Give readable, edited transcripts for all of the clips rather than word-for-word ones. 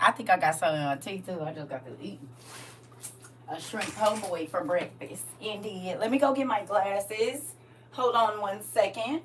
I think I got something on tea too. I just got to eat a shrimp po' boy for breakfast. Indeed. Let me go get my glasses. Hold on 1 second.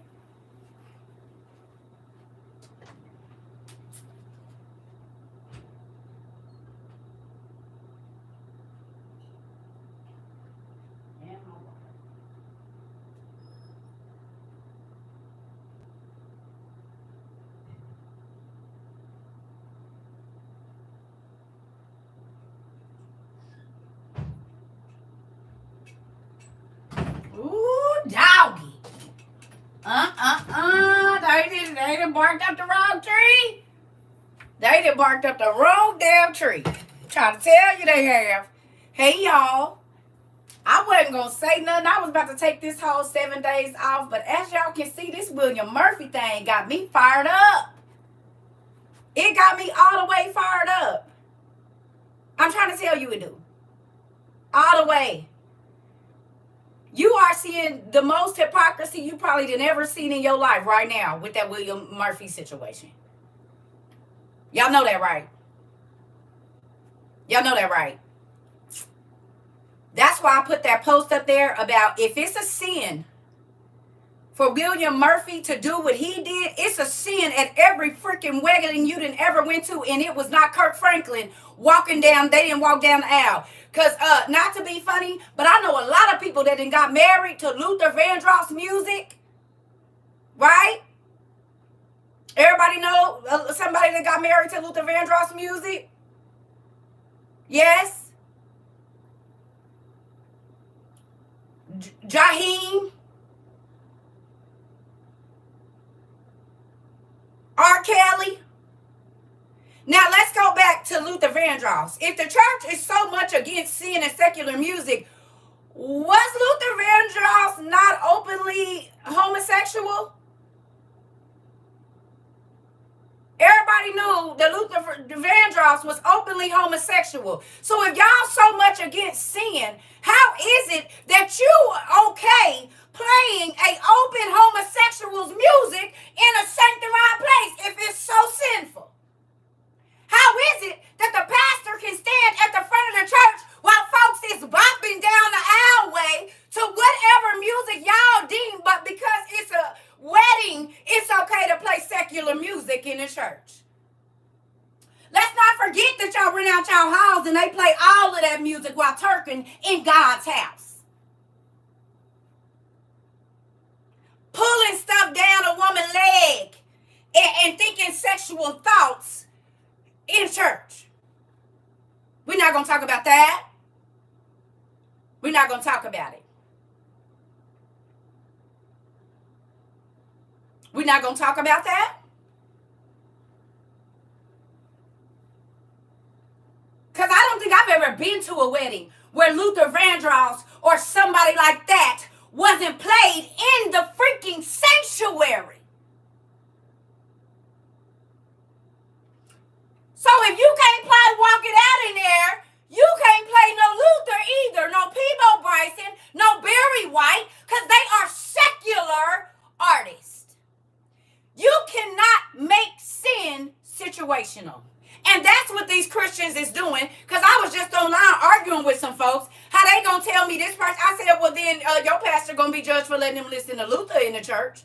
Ooh, doggy. They done barked up the wrong tree. They done barked up the wrong damn tree. Trying to tell you they have. Hey, y'all. I wasn't going to say nothing. I was about to take this whole 7 days off. But as y'all can see, this William Murphy thing got me fired up. It got me all the way fired up. I'm trying to tell you it do. All the way. You are seeing the most hypocrisy you probably done ever seen in your life right now with that William Murphy situation. Y'all know that, right? Y'all know that, right? That's why I put that post up there about if it's a sin for William Murphy to do what he did, it's a sin at every freaking wedding you done ever went to, and it was not Kirk Franklin walking down, they didn't walk down the aisle. Because, not to be funny, but I know a lot of people that done got married to Luther Vandross's music, right? Everybody know somebody that got married to Luther Vandross's music? Yes? Jaheim? R. Kelly? Now, let's go back to Luther Vandross. If the church is so much against sin and secular music, was Luther Vandross not openly homosexual? Everybody knew that Luther Vandross was openly homosexual. So if y'all so much against sin, how is it that you okay playing a open homosexual's music in a sanctified place if it's so sinful? How is it that the pastor can stand at the front of the church while folks is bopping down the aisleway to whatever music y'all deem, but because it's a wedding, it's okay to play secular music in the church? Let's not forget that y'all rent out y'all halls and they play all of that music while twerking in God's house. Pulling stuff down a woman's leg and thinking sexual thoughts in church. We're not going to talk about that. We're not going to talk about it. We're not going to talk about that. Because I don't think I've ever been to a wedding where Luther Vandross or somebody like that wasn't played in the freaking sanctuary. So if you can't play Walk It Out in there, you can't play no Luther either, no Peebo Bryson, no Barry White, because they are secular artists. You cannot make sin situational. And that's what these Christians is doing, because I was just online arguing with some folks, how they going to tell me this person. I said, well, then your pastor going to be judged for letting them listen to Luther in the church.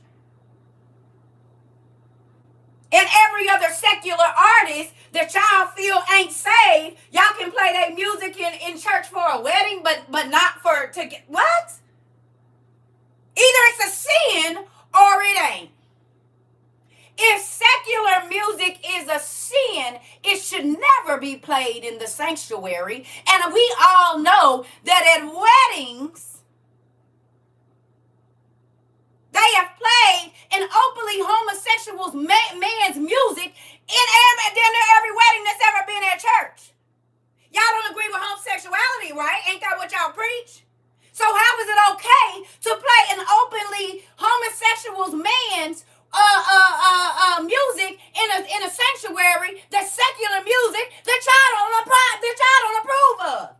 And every other secular artist that y'all feel ain't saved, y'all can play their music in church for a wedding, but not for to get what? Either it's a sin or it ain't. If secular music is a sin, it should never be played in the sanctuary. And we all know that at weddings, they have played an openly homosexual man's music in every wedding that's ever been at church. Y'all don't agree with homosexuality, right? Ain't that what y'all preach? So how is it okay to play an openly homosexual man's music in a sanctuary, that's secular music that y'all don't approve of?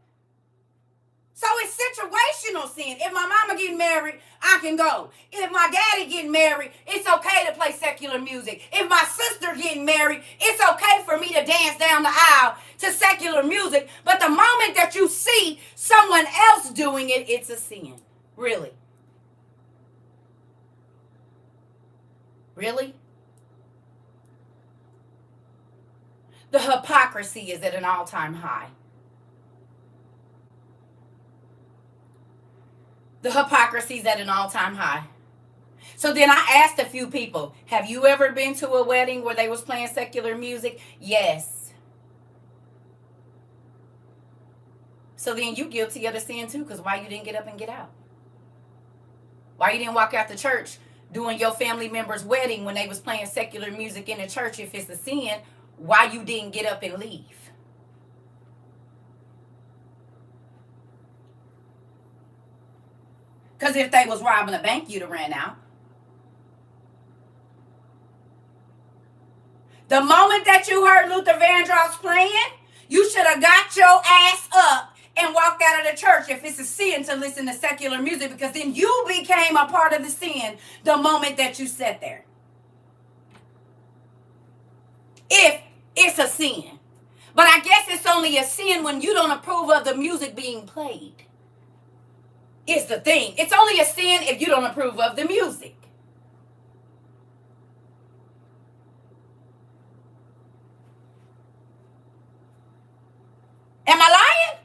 So it's situational sin. If my mama getting married, I can go. If my daddy getting married, it's okay to play secular music. If my sister getting married, it's okay for me to dance down the aisle to secular music. But the moment that you see someone else doing it, it's a sin. Really? Really? The hypocrisy is at an all-time high. The hypocrisy is at an all-time high. So then I asked a few people, have you ever been to a wedding where they was playing secular music? Yes. So then you guilty of the sin too, because why you didn't get up and get out? Why you didn't walk out the church doing your family member's wedding when they was playing secular music in the church? If it's a sin, why you didn't get up and leave? Because if they was robbing a bank, you'd have ran out. The moment that you heard Luther Vandross playing, you should have got your ass up and walked out of the church if it's a sin to listen to secular music, because then you became a part of the sin the moment that you sat there. If it's a sin. But I guess it's only a sin when you don't approve of the music being played. It's the thing. It's only a sin if you don't approve of the music. Am I lying?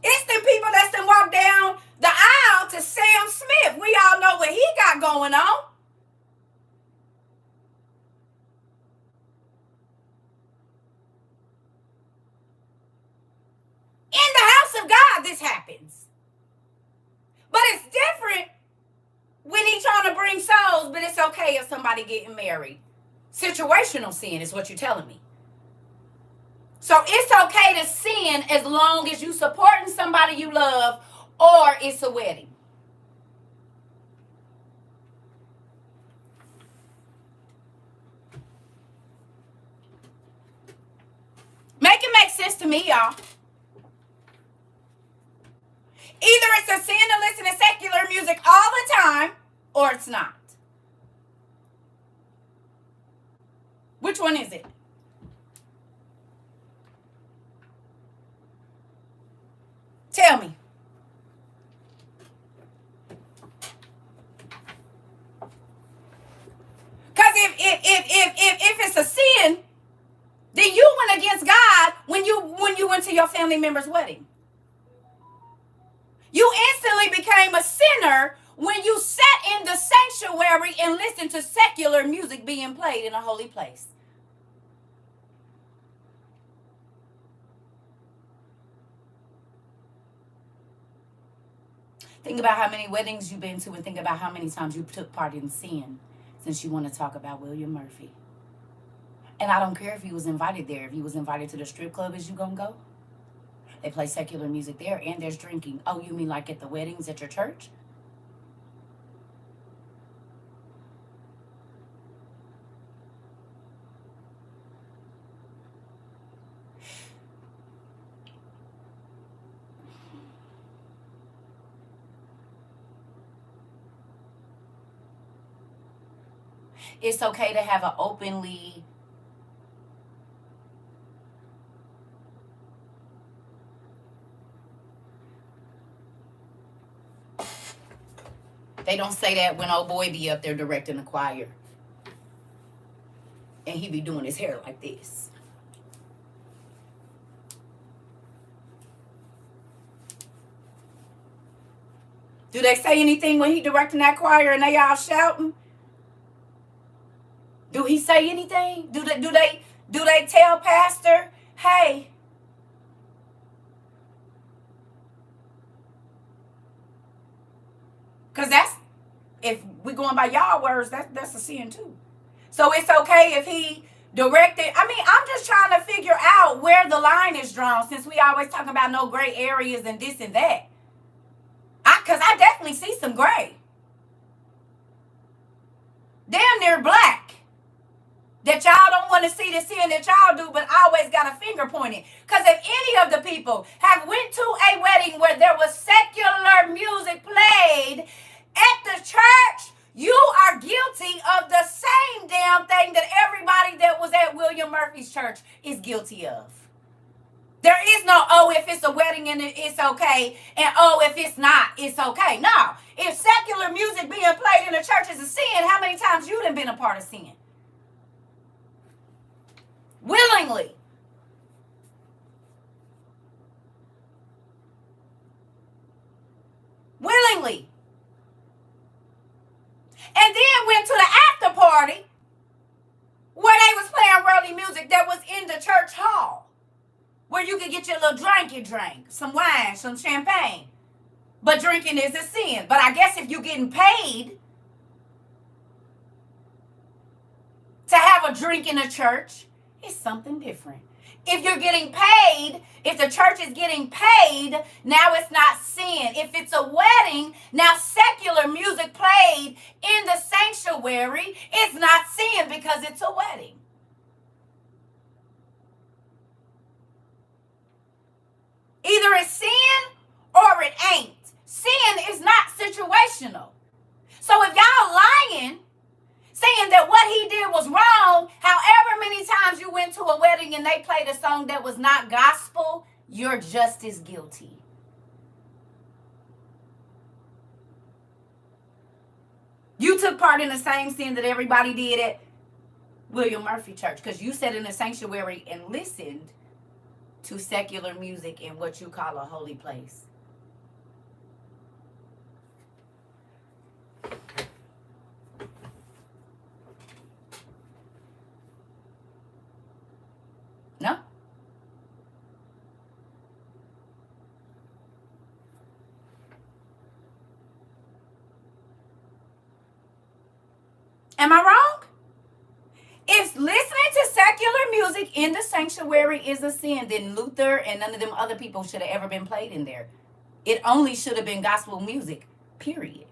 It's the people that's done walk down the aisle to Sam Smith. We all know what he got going on. In the house of God, this happens. But it's different when he's trying to bring souls, but it's okay if somebody getting married. Situational sin is what you're telling me. So it's okay to sin as long as you supporting somebody you love or it's a wedding. Make it make sense to me, y'all. Either it's a sin to listen to secular music all the time or it's not. Which one is it? Tell me. Because if it's a sin, then you went against God when you went to your family member's wedding. You instantly became a sinner when you sat in the sanctuary and listened to secular music being played in a holy place. Think about how many weddings you've been to and think about how many times you took part in sin since you want to talk about William Murphy. And I don't care if he was invited there. If he was invited to the strip club, is you gonna go? They play secular music there and there's drinking. Oh, you mean like at the weddings at your church? It's okay to have an openly They don't say that when old boy be up there directing the choir. And he be doing his hair like this. Do they say anything when he directing that choir and they all shouting? Do he say anything? Do they tell pastor, hey? Because that's, if we going by y'all words, that's a sin too. So it's okay if he directed. I mean, I'm just trying to figure out where the line is drawn, since we always talk about no gray areas and this and that. Because I definitely see some gray. Damn near black. That y'all don't want to see the sin that y'all do, but always got a finger pointed. Because if any of the people have went to a wedding where there was secular music played, at the church, you are guilty of the same damn thing that everybody that was at William Murphy's church is guilty of. There is no, oh, if it's a wedding and it's okay, and oh, if it's not, it's okay. No. If secular music being played in the church is a sin, how many times you done been a part of sin? Willingly. Willingly. And then went to the after party where they was playing worldly music that was in the church hall, where you could get your little drink, some wine, some champagne. But drinking is a sin. But I guess if you're getting paid to have a drink in a church, it's something different. If you're getting paid, if the church is getting paid, now it's not sin. If it's a wedding, now secular music played in the sanctuary, it's not sin because it's a wedding. Either it's sin or it ain't. Sin is not situational. So if y'all lying, saying that what he did was wrong, however many times you went to a wedding and they played a song that was not gospel, you're just as guilty. You took part in the same sin that everybody did at William Murphy Church because you sat in the sanctuary and listened to secular music in what you call a holy place. No? Am I wrong? If listening to secular music in the sanctuary is a sin, then Luther and none of them other people should have ever been played in there. It only should have been gospel music, period.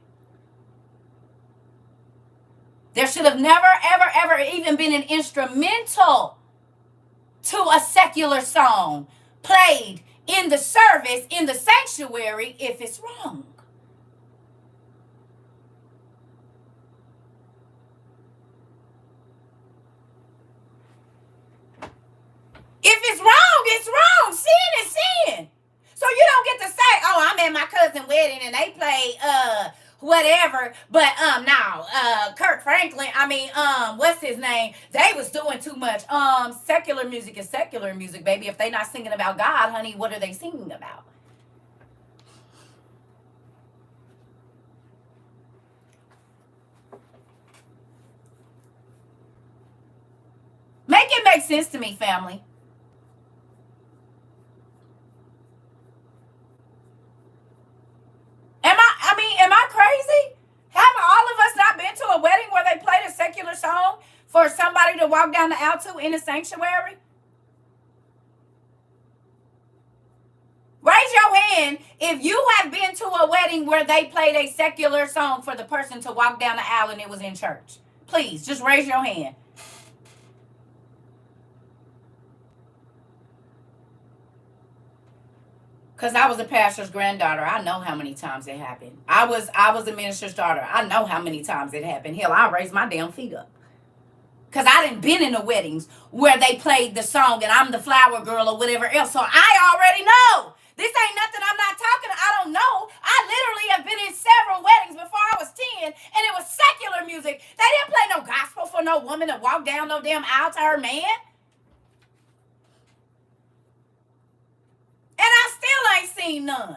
There should have never, ever, ever even been an instrumental to a secular song played in the service, in the sanctuary, if it's wrong. If it's wrong, it's wrong. Sin is sin. So you don't get to say, oh, I'm at my cousin's wedding and they play whatever, but Kirk Franklin, what's his name? They was doing too much. Secular music is secular music, baby. If they not singing about God, honey, what are they singing about? Make it make sense to me, family. Am I crazy? Haven't all of us not been to a wedding where they played a secular song for somebody to walk down the aisle to in a sanctuary? Raise your hand if you have been to a wedding where they played a secular song for the person to walk down the aisle and it was in church. Please, just raise your hand. Because I was a pastor's granddaughter. I know how many times it happened. I was a minister's daughter. I know how many times it happened. Hell, I raised my damn feet up. Because I done been in the weddings where they played the song and I'm the flower girl or whatever else. So I already know. This ain't nothing I'm not talking. I don't know. I literally have been in several weddings before I was 10 and it was secular music. They didn't play no gospel for no woman to walk down no damn aisle to her man. And I still ain't seen none.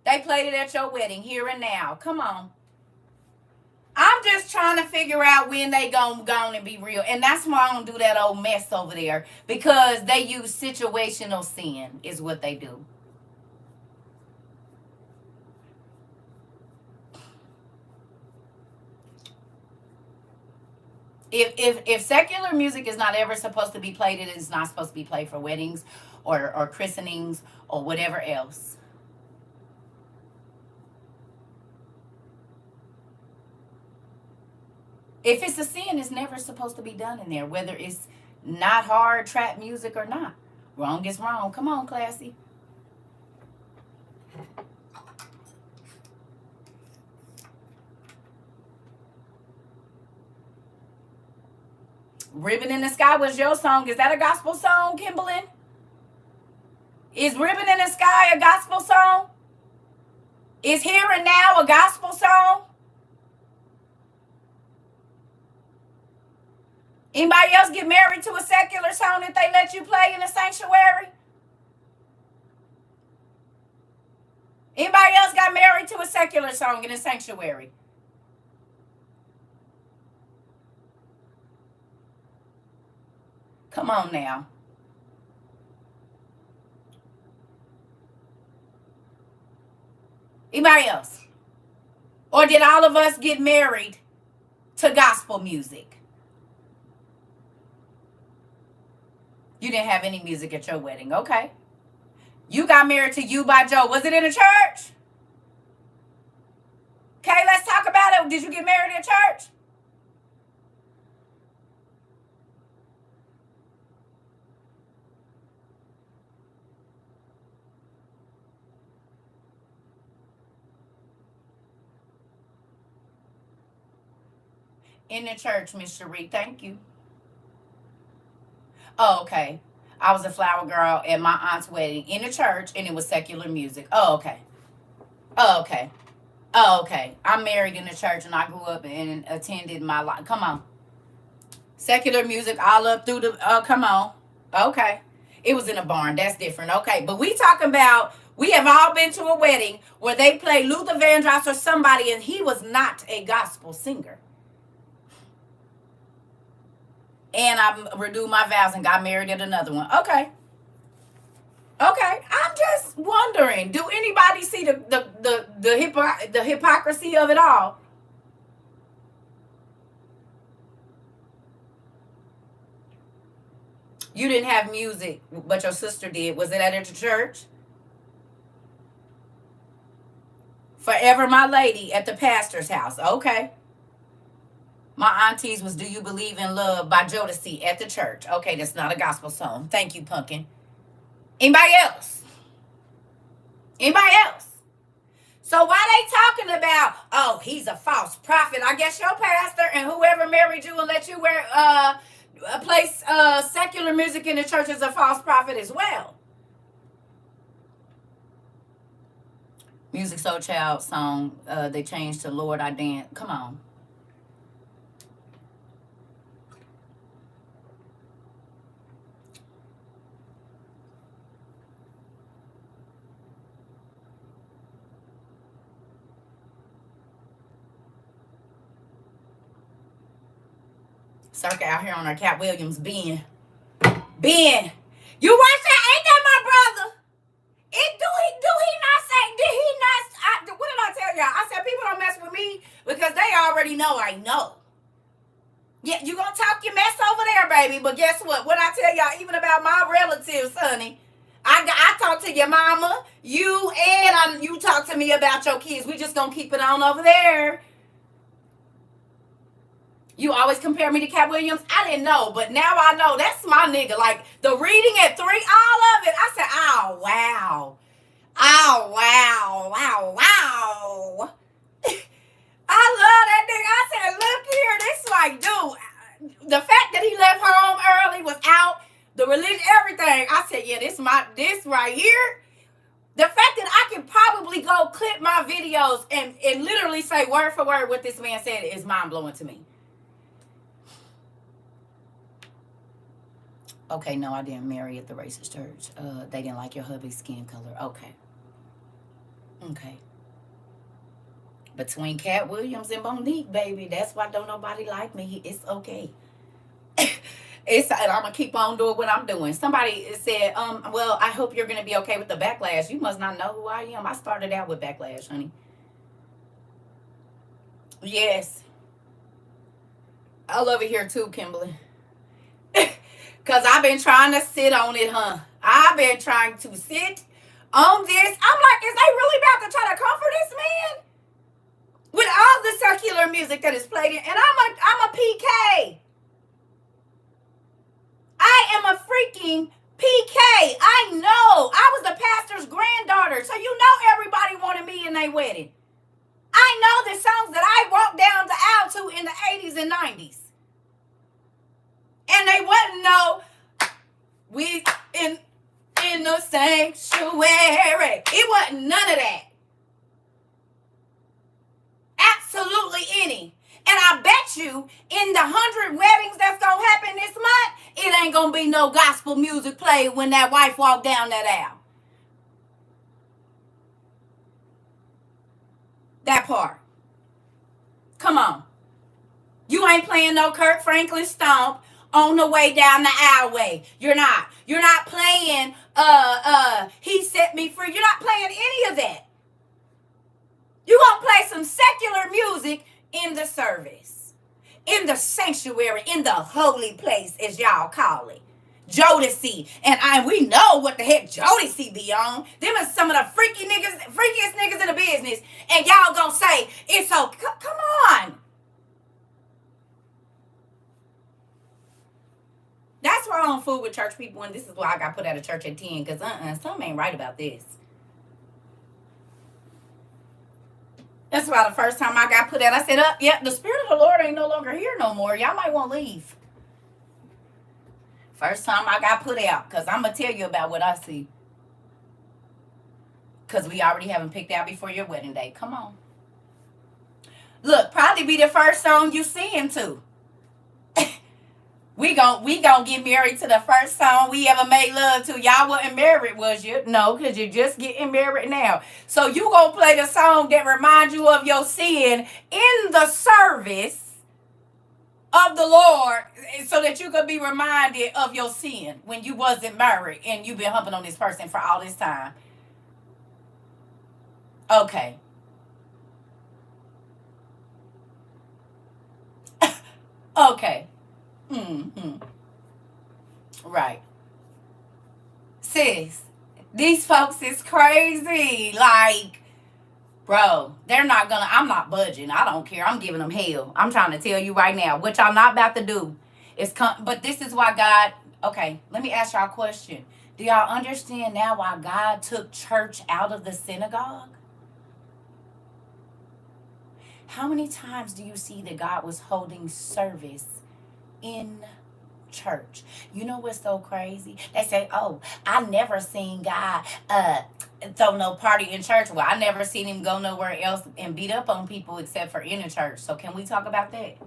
They played it at your wedding, here and now. Come on. I'm just trying to figure out when they gonna go and be real. And that's why I don't do that old mess over there. Because they use situational sin is what they do. If secular music is not ever supposed to be played, it is not supposed to be played for weddings or christenings or whatever else. If it's a sin, it's never supposed to be done in there, whether it's not hard trap music or not. Wrong is wrong. Come on, classy. Ribbon in the Sky was your song. Is that a gospel song, Kimberlyn? Is Ribbon in the Sky a gospel song? Is Here and Now a gospel song? Anybody else get married to a secular song that they let you play in the sanctuary? Anybody else got married to a secular song in the sanctuary? Come on now. Anybody else? Or did all of us get married to gospel music? You didn't have any music at your wedding. Okay. You got married to You by Joe. Was it in a church? Okay, let's talk about it. Did you get married in church? In the church, Miss Cherie. Thank you. Oh, okay. I was a flower girl at my aunt's wedding in the church, and it was secular music. Oh, okay. Oh, okay. Oh, okay. I'm married in the church, and I grew up and attended my life. Come on. Secular music all up through the, come on. Okay. It was in a barn. That's different. Okay. But we talking about, we have all been to a wedding where they play Luther Vandross or somebody, and he was not a gospel singer. And I renewed my vows and got married at another one. Okay. Okay. I'm just wondering, do anybody see the hypocrisy of it all? You didn't have music, but your sister did. Was it at the church? Forever My Lady at the pastor's house. Okay. My auntie's was Do You Believe in Love by Jodeci at the church. Okay, that's not a gospel song. Thank you, Pumpkin. Anybody else? Anybody else? So why they talking about, oh, he's a false prophet? I guess your pastor and whoever married you and let you play secular music in the church is a false prophet as well. Music Soul Child song, they changed to Lord I Dance. Come on. CERCA out here on our Katt Williams. Ben. You watch that? Ain't that my brother? Do he not say, did he not, what did I tell y'all? I said people don't mess with me because they already know I know. Yeah, you gonna talk your mess over there, baby. But guess what? What I tell y'all, even about my relatives, honey, I talk to your mama, you, and you talk to me about your kids. We just gonna keep it on over there. You always compare me to Katt Williams. I didn't know, but now I know. That's my nigga. Like the reading at 3, all of it. I said, oh wow. Oh wow. Wow. I love that nigga. I said, look here, this like, dude, the fact that he left home early was out, the religion, everything. I said, yeah, this right here. The fact that I can probably go clip my videos and literally say word for word what this man said is mind blowing to me. Okay, no, I didn't marry at the racist church. They didn't like your hubby's skin color. Okay. Between Katt Williams and Monique, baby, that's why don't nobody like me. It's okay. I'm going to keep on doing what I'm doing. Somebody said, well, I hope you're going to be okay with the backlash. You must not know who I am. I started out with backlash, honey. Yes. I love it here too, Kimberly. Because I've been trying to sit on it, huh? I've been trying to sit on this. I'm like, is they really about to try to comfort this man? With all the secular music that is played in. And I'm a PK. I am a freaking PK. I know. I was the pastor's granddaughter. So you know everybody wanted me in their wedding. I know the songs that I walked down the aisle to in the 80s and 90s. And they wouldn't know we in the sanctuary. It wasn't none of that. Absolutely any. And I bet you in the 100 weddings that's going to happen this month, it ain't going to be no gospel music played when that wife walked down that aisle. That part. Come on. You ain't playing no Kirk Franklin stomp on the way down the aisleway. You're not. You're not playing He Set Me Free. You're not playing any of that. You're going to play some secular music in the service, in the sanctuary, in the holy place, as y'all call it. Jodeci. And we know what the heck Jodeci be on. Them are some of the freakiest niggas in the business. And y'all gonna say, it's okay. Come on. That's why I don't fool with church people, and this is why I got put out of church at 10, because something ain't right about this. That's why the first time I got put out, I said, the Spirit of the Lord ain't no longer here no more. Y'all might want to leave. First time I got put out, because I'm going to tell you about what I see. Because we already haven't picked out before your wedding day. Come on. Look, probably be the first song you sing to. We gon' get married to the first song we ever made love to. Y'all wasn't married, was you? No, because you're just getting married now. So you gonna play the song that reminds you of your sin in the service of the Lord, so that you could be reminded of your sin when you wasn't married and you've been humping on this person for all this time. Okay. Okay. Right. Sis, these folks is crazy. Like, bro, I'm not budging. I don't care. I'm giving them hell. I'm trying to tell you right now, what y'all not about to do is but this is why God, okay, let me ask y'all a question. Do y'all understand now why God took church out of the synagogue? How many times do you see that God was holding service in church? You know what's so crazy? They say, oh, I never seen God throw no party in church. Well, I never seen him go nowhere else and beat up on people except for in the church. So can we talk about that?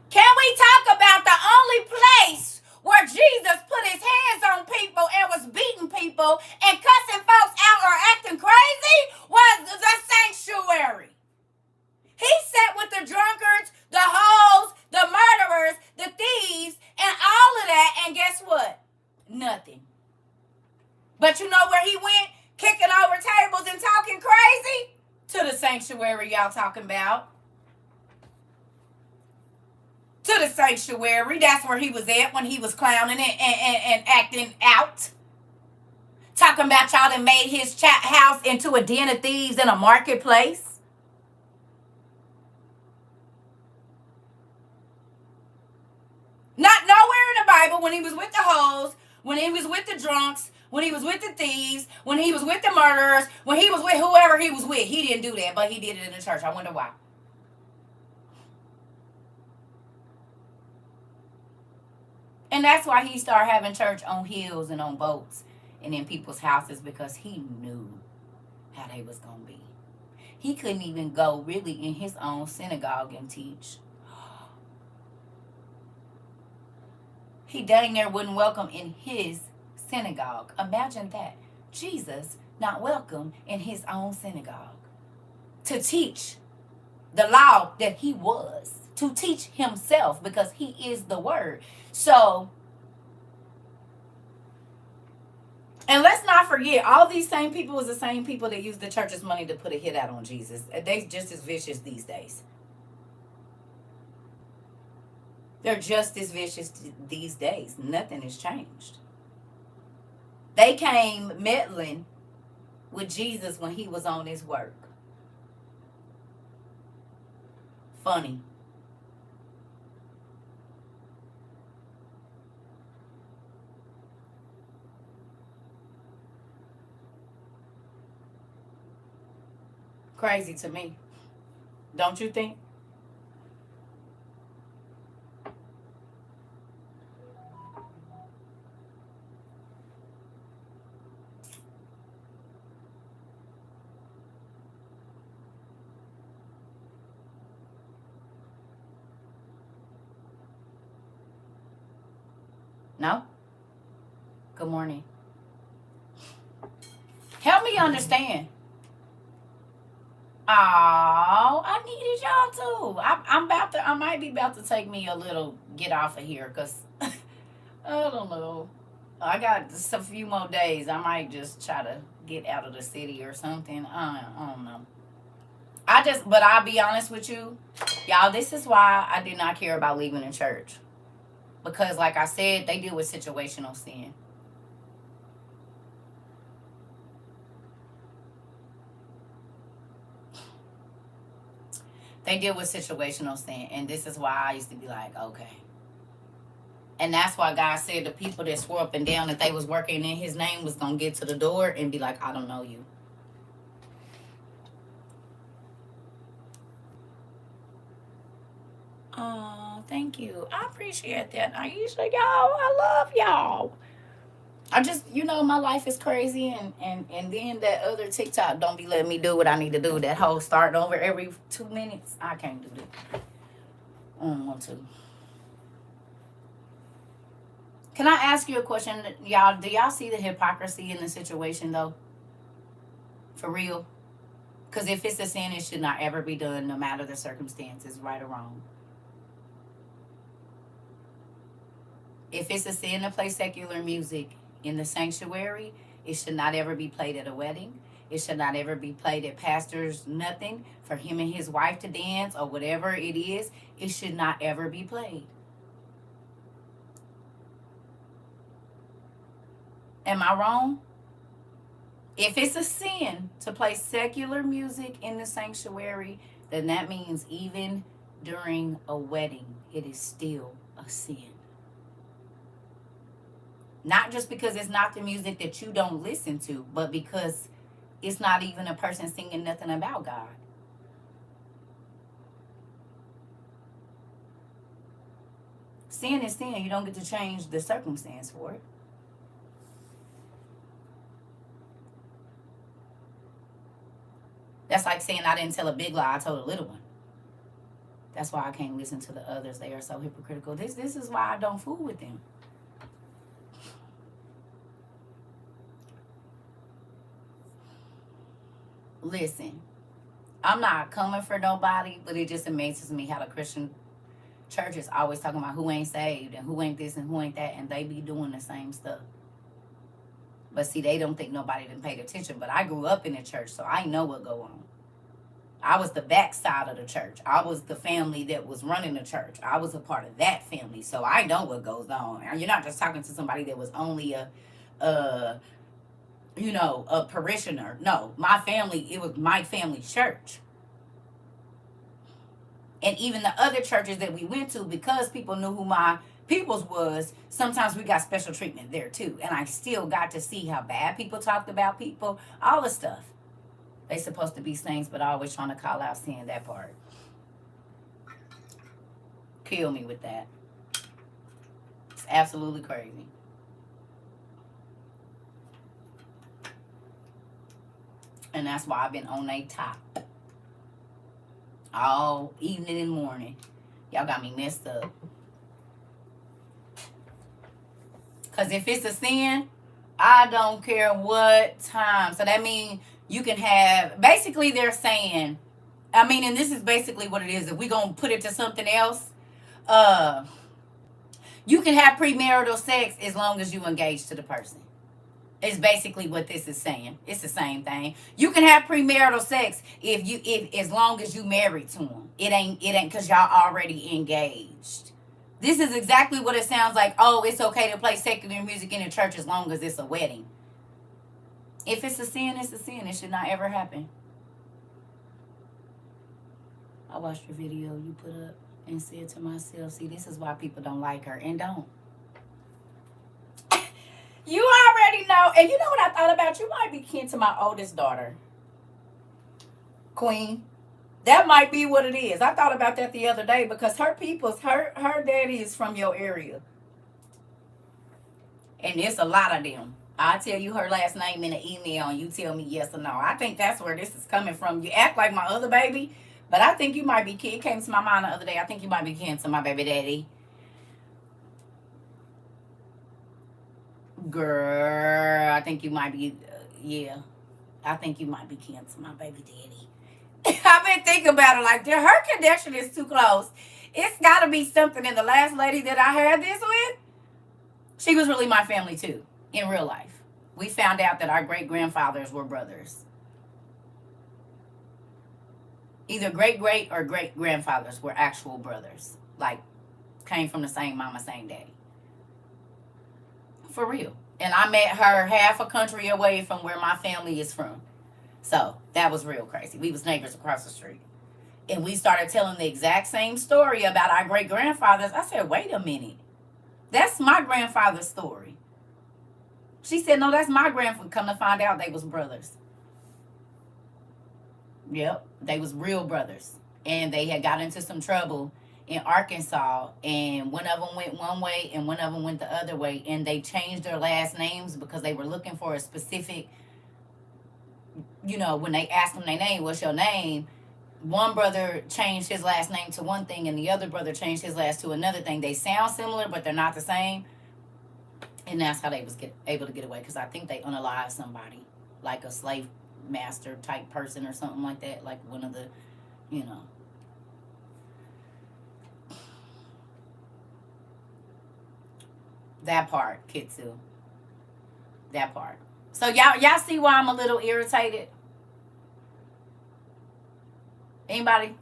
Can we talk about the only place where Jesus put his hands on people and was beating people and cussing folks out or acting crazy was the sanctuary? He sat with the drunkards, the hoes, the murderers, the thieves, and all of that, and guess what? Nothing. But you know where he went? Kicking over tables and talking crazy? To the sanctuary y'all talking about. To the sanctuary. That's where he was at when he was clowning and acting out. Talking about y'all that made his house into a den of thieves in a marketplace. Not nowhere in the Bible when he was with the hoes, when he was with the drunks, when he was with the thieves, when he was with the murderers, when he was with whoever he was with. He didn't do that, but he did it in the church. I wonder why. And that's why he started having church on hills and on boats and in people's houses, because he knew how they was going to be. He couldn't even go really in his own synagogue and teach. He dang near wouldn't welcome in his synagogue. Imagine that. Jesus not welcome in his own synagogue to teach the law that he was, to teach himself, because he is the word. So, and let's not forget, all these same people was the same people that used the church's money to put a hit out on Jesus. They just as vicious these days. They're just as vicious these days. Nothing has changed. They came meddling with Jesus when he was on his work. Funny. Crazy to me. Don't you think? No? Good morning. Help me understand. Oh, I needed y'all too. I might be about to take me a little get off of here because I don't know. I got just a few more days. I might just try to get out of the city or something. I don't know. But I'll be honest with you, y'all, this is why I did not care about leaving the church. Because, like I said, they deal with situational sin. They deal with situational sin. And this is why I used to be like, okay. And that's why God said the people that swore up and down that they was working in his name was going to get to the door and be like, I don't know you. Oh, thank you. I appreciate that. Aisha, y'all, I love y'all. I just, my life is crazy, and then that other TikTok don't be letting me do what I need to do. That whole starting over every 2 minutes, I can't do that. I don't want to. Can I ask you a question, y'all? Do y'all see the hypocrisy in the situation, though? For real? Because if it's a sin, it should not ever be done, no matter the circumstances, right or wrong. If it's a sin to play secular music in the sanctuary, it should not ever be played at a wedding. It should not ever be played at pastors' nothing for him and his wife to dance or whatever it is. It should not ever be played. Am I wrong? If it's a sin to play secular music in the sanctuary, then that means even during a wedding, it is still a sin. Not just because it's not the music that you don't listen to, but because it's not even a person singing nothing about God. Sin is sin. You don't get to change the circumstance for it. That's like saying I didn't tell a big lie, I told a little one. That's why I can't listen to the others. They are so hypocritical. This is why I don't fool with them. Listen, I'm not coming for nobody, but it just amazes me how the Christian church is always talking about who ain't saved and who ain't this and who ain't that, and they be doing the same stuff. But see, they don't think nobody done paid attention. But I grew up in the church, so I know what go on. I was the backside of the church. I was the family that was running the church. I was a part of that family, so I know what goes on. And you're not just talking to somebody that was only a parishioner. No, my family, it was my family church. And even the other churches that we went to, because people knew who my peoples was, sometimes we got special treatment there too. And I still got to see how bad people talked about people, all the stuff. They supposed to be saints, but always trying to call out sin, that part. Kill me with that. It's absolutely crazy. And that's why I've been on a top all evening and morning. Y'all got me messed up. Because if it's a sin, I don't care what time. So that means you can have, basically they're saying, and this is basically what it is. If we're going to put it to something else, you can have premarital sex as long as you engage to the person. It's basically what this is saying. It's the same thing. You can have premarital sex if as long as you married to them. It ain't because y'all already engaged. This is exactly what it sounds like. Oh, it's okay to play secular music in the church as long as it's a wedding. If it's a sin, it's a sin. It should not ever happen. I watched your video you put up and said to myself, see, this is why people don't like her, and don't. You already know. And you know what I thought about? You might be kin to my oldest daughter, Queen. That might be what it is. I thought about that the other day because her daddy is from your area. And there's a lot of them. I'll tell you her last name in an email and you tell me yes or no. I think that's where this is coming from. You act like my other baby, but I think you might be kin. It came to my mind the other day. I think you might be kin to my baby daddy. Girl, I think you might be, yeah. I think you might be kin to my baby daddy. I've been thinking about it like her connection is too close. It's got to be something. And the last lady that I had this with, she was really my family too, in real life. We found out that our great grandfathers were brothers. Either great or great grandfathers were actual brothers. Like, came from the same mama, same daddy. For real. And I met her half a country away from where my family is from. So that was real crazy. We was neighbors across the street. And we started telling the exact same story about our great grandfathers. I said, wait a minute. That's my grandfather's story. She said, no, that's my grandfather. Come to find out they was brothers. Yep, they was real brothers. And they had got into some trouble in Arkansas. And one of them went one way and one of them went the other way. And they changed their last names because they were looking for a specific, when they asked them their name, what's your name? One brother changed his last name to one thing and the other brother changed his last to another thing. They sound similar, but they're not the same. And that's how they was able to get away, because I think they unalived somebody, like a slave master type person or something like that, like one of the, that part, Kitsu. That part. So y'all see why I'm a little irritated? Anybody?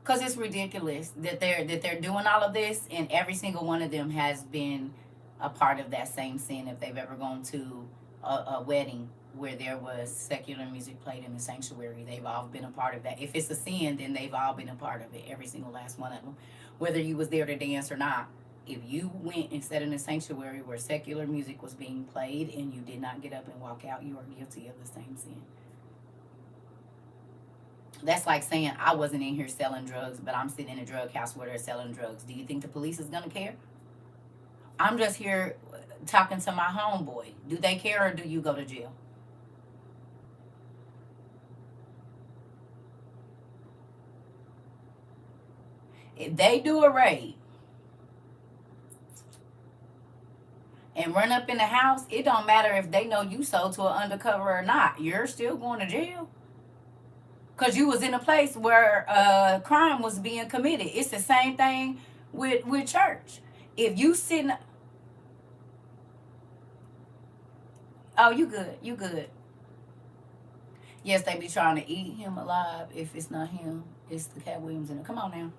Because it's ridiculous that they're doing all of this, and every single one of them has been a part of that same sin. If they've ever gone to a wedding where there was secular music played in the sanctuary, they've all been a part of that. If it's a sin, then they've all been a part of it, every single last one of them, whether you was there to dance or not. If you went and sat in a sanctuary where secular music was being played and you did not get up and walk out, you are guilty of the same sin. That's like saying I wasn't in here selling drugs, but I'm sitting in a drug house where they're selling drugs. Do you think the police is going to care? I'm just here talking to my homeboy. Do they care, or do you go to jail? If they do a raid and run up in the house, it don't matter if they know you sold to an undercover or not. You're still going to jail. Because you was in a place where crime was being committed. It's the same thing with church. If you sitting... Oh, you good. You good. Yes, they be trying to eat him alive. If it's not him, it's the Katt Williams in it. Come on now.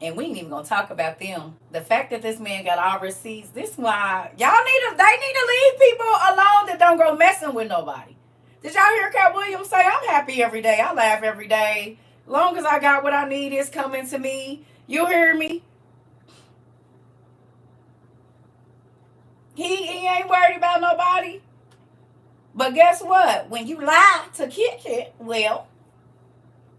And we ain't even gonna talk about them. The fact that this man got all receipts, this why they need to leave people alone that don't go messing with nobody. Did y'all hear Katt Williams say, I'm happy every day. I laugh every day. Long as I got what I need, it's coming to me. You hear me? He ain't worried about nobody. But guess what? When you lie to Kit, well,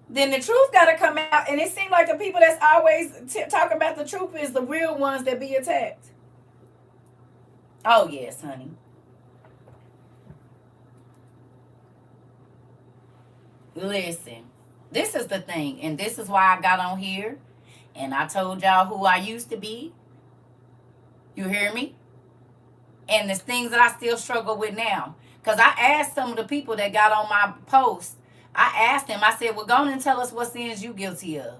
then the truth got to come out. And it seems like the people that's always talking about the truth is the real ones that be attacked. Oh, yes, honey. Listen, this is the thing, and this is why I got on here, and I told y'all who I used to be. You hear me? And the things that I still struggle with now. Because I asked some of the people that got on my post, I asked them, I said, well, go on and tell us what sins you guilty of.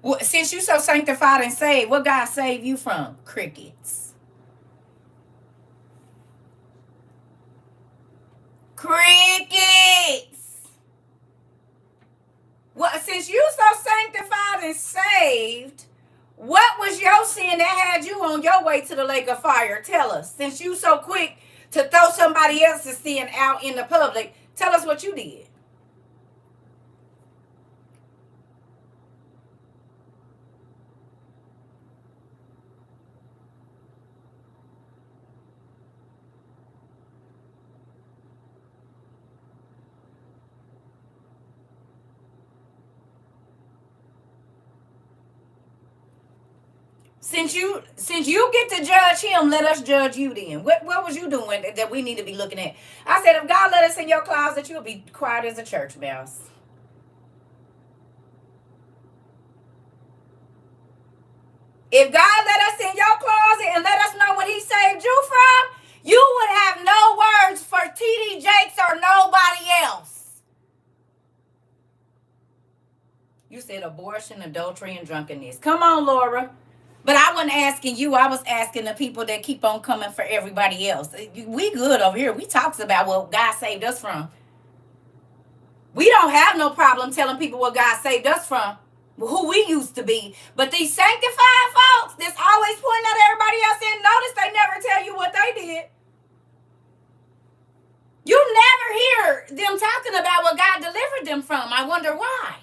Well, since you so sanctified and saved, what God saved you from? Crickets. Crickets. Well, since you so sanctified and saved, what was your sin that had you on your way to the lake of fire? Tell us. Since you so quick to throw somebody else's sin out in the public, tell us what you did. Since you get to judge him, let us judge you then. What was you doing that we need to be looking at? I said, if God let us in your closet, you'll be quiet as a church mouse. If God let us in your closet and let us know what he saved you from, you would have no words for T.D. Jakes or nobody else. You said abortion, adultery, and drunkenness. Come on, Laura. But I wasn't asking you. I was asking the people that keep on coming for everybody else. We good over here. We talks about what God saved us from. We don't have no problem telling people what God saved us from, who we used to be. But these sanctified folks that's always pointing at everybody else in, notice they never tell you what they did. You never hear them talking about what God delivered them from. I wonder why.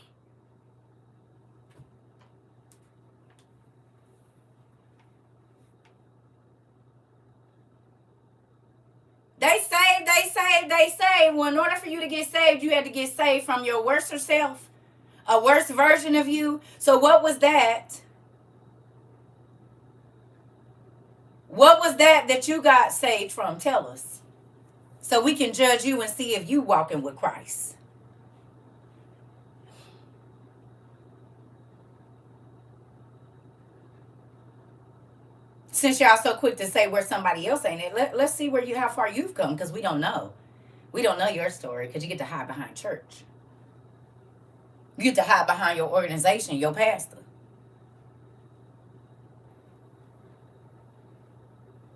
They saved. Well, in order for you to get saved, you had to get saved from your worser self, a worse version of you. So what was that? What was that you got saved from? Tell us. So we can judge you and see if you walking with Christ. Since y'all so quick to say where somebody else ain't it, let's see where how far you've come, because we don't know. We don't know your story because you get to hide behind church. You get to hide behind your organization, your pastor.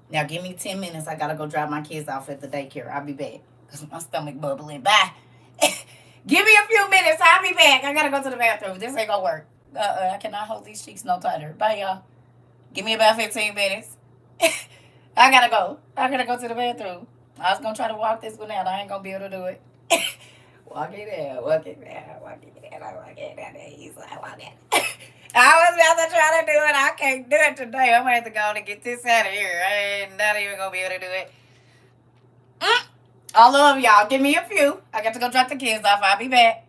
Now give me 10 minutes. I gotta go drop my kids off at the daycare. I'll be back because my stomach bubbling. Bye. Give me a few minutes. I'll be back. I gotta go to the bathroom. This ain't gonna work. I cannot hold these cheeks no tighter. Bye, y'all. Give me about 15 minutes. I gotta go. I gotta go to the bathroom. I was gonna try to walk this one out. I ain't gonna be able to do it. Walk it out, walk it out, walk it out, walk it out. He's like, walk it. I was about to try to do it. I can't do it today. I'm gonna have to go and get this out of here. I ain't not even gonna be able to do it. All of y'all, give me a few. I got to go drop the kids off. I'll be back.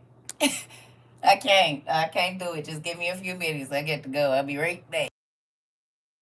I can't do it. Just give me a few minutes. I get to go. I'll be right back.